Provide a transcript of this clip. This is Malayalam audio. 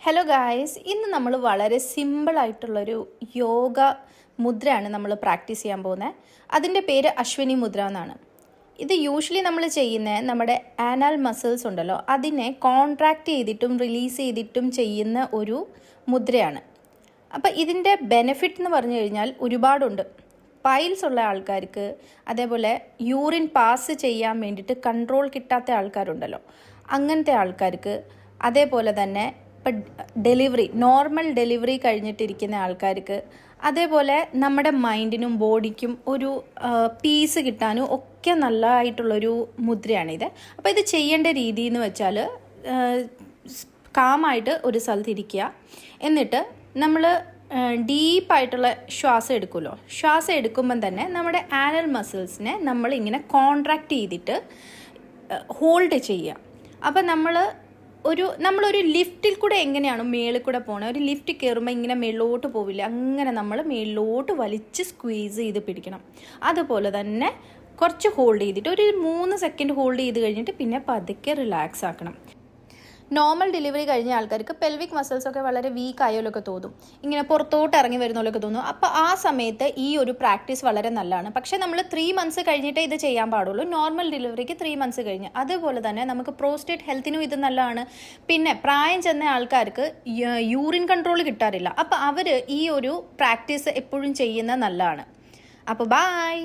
ഹലോ ഗായ്സ്, ഇന്ന് നമ്മൾ വളരെ സിമ്പിളായിട്ടുള്ളൊരു യോഗ മുദ്രയാണ് നമ്മൾ പ്രാക്ടീസ് ചെയ്യാൻ പോകുന്നത്. അതിൻ്റെ പേര് അശ്വനി മുദ്ര എന്നാണ്. ഇത് യൂഷ്വലി നമ്മൾ ചെയ്യുന്നത് നമ്മുടെ ആനൽ മസിൽസ് ഉണ്ടല്ലോ, അതിനെ കോൺട്രാക്റ്റ് ചെയ്തിട്ടും റിലീസ് ചെയ്തിട്ടും ചെയ്യുന്ന ഒരു മുദ്രയാണ്. അപ്പോൾ ഇതിൻ്റെ ബെനിഫിറ്റ് എന്ന് പറഞ്ഞു കഴിഞ്ഞാൽ ഒരുപാടുണ്ട്. പൈൽസ് ഉള്ള ആൾക്കാർക്ക്, അതേപോലെ യൂറിൻ പാസ് ചെയ്യാൻ വേണ്ടിയിട്ട് കൺട്രോൾ കിട്ടാത്ത ആൾക്കാരുണ്ടല്ലോ, അങ്ങനത്തെ ആൾക്കാർക്ക്, അതേപോലെ തന്നെ ഇപ്പം നോർമൽ ഡെലിവറി കഴിഞ്ഞിട്ടിരിക്കുന്ന ആൾക്കാർക്ക്, അതേപോലെ നമ്മുടെ മൈൻഡിനും ബോഡിക്കും ഒരു പീസ് കിട്ടാനും ഒക്കെ നല്ലതായിട്ടുള്ളൊരു മുദ്രയാണിത്. അപ്പോൾ ഇത് ചെയ്യേണ്ട രീതി എന്ന് വെച്ചാൽ, കാമായിട്ട് ഒരു സ്ഥലത്ത് ഇരിക്കുക. എന്നിട്ട് നമ്മൾ ഡീപ്പായിട്ടുള്ള ശ്വാസം എടുക്കുമല്ലോ, ശ്വാസം എടുക്കുമ്പം തന്നെ നമ്മുടെ ആനൽ മസിൽസിനെ നമ്മൾ ഇങ്ങനെ കോൺട്രാക്റ്റ് ചെയ്തിട്ട് ഹോൾഡ് ചെയ്യുക. അപ്പം നമ്മളൊരു ലിഫ്റ്റിൽ കൂടെ എങ്ങനെയാണ് മേളിൽ കൂടെ പോകണത്, ഒരു ലിഫ്റ്റ് കയറുമ്പോൾ ഇങ്ങനെ മേളിലോട്ട് പോവില്ല, അങ്ങനെ നമ്മൾ മേളിലോട്ട് വലിച്ച് സ്ക്വീസ് ചെയ്ത് പിടിക്കണം. അതുപോലെ തന്നെ കുറച്ച് ഹോൾഡ് ചെയ്തിട്ട് ഒരു 3 സെക്കൻഡ് ഹോൾഡ് ചെയ്ത് കഴിഞ്ഞിട്ട് പിന്നെ പതുക്കെ റിലാക്സ് ആക്കണം. നോർമൽ ഡെലിവറി കഴിഞ്ഞ ആൾക്കാർക്ക് പെൽവിക് മസിൽസൊക്കെ വളരെ വീക്ക് ആയാലൊക്കെ തോന്നും, ഇങ്ങനെ പുറത്തോട്ട് ഇറങ്ങി വരുന്ന പോലെയൊക്കെ തോന്നും. അപ്പോൾ ആ സമയത്ത് ഈ ഒരു പ്രാക്ടീസ് വളരെ നല്ലതാണ്. പക്ഷേ നമ്മൾ 3 മന്ത്സ് കഴിഞ്ഞിട്ടേ ഇത് ചെയ്യാൻ പാടുള്ളൂ, നോർമൽ ഡെലിവറിക്ക് 3 മന്ത്സ് കഴിഞ്ഞ്. അതുപോലെ തന്നെ നമുക്ക് പ്രോസ്റ്റേറ്റ് ഹെൽത്തിനും ഇത് നല്ലതാണ്. പിന്നെ പ്രായം ചെന്ന ആൾക്കാർക്ക് യൂറിൻ കൺട്രോൾ കിട്ടാറില്ല, അപ്പോൾ അവർ ഈ ഒരു പ്രാക്ടീസ് എപ്പോഴും ചെയ്യുന്നത് നല്ലതാണ്. അപ്പോൾ ബൈ.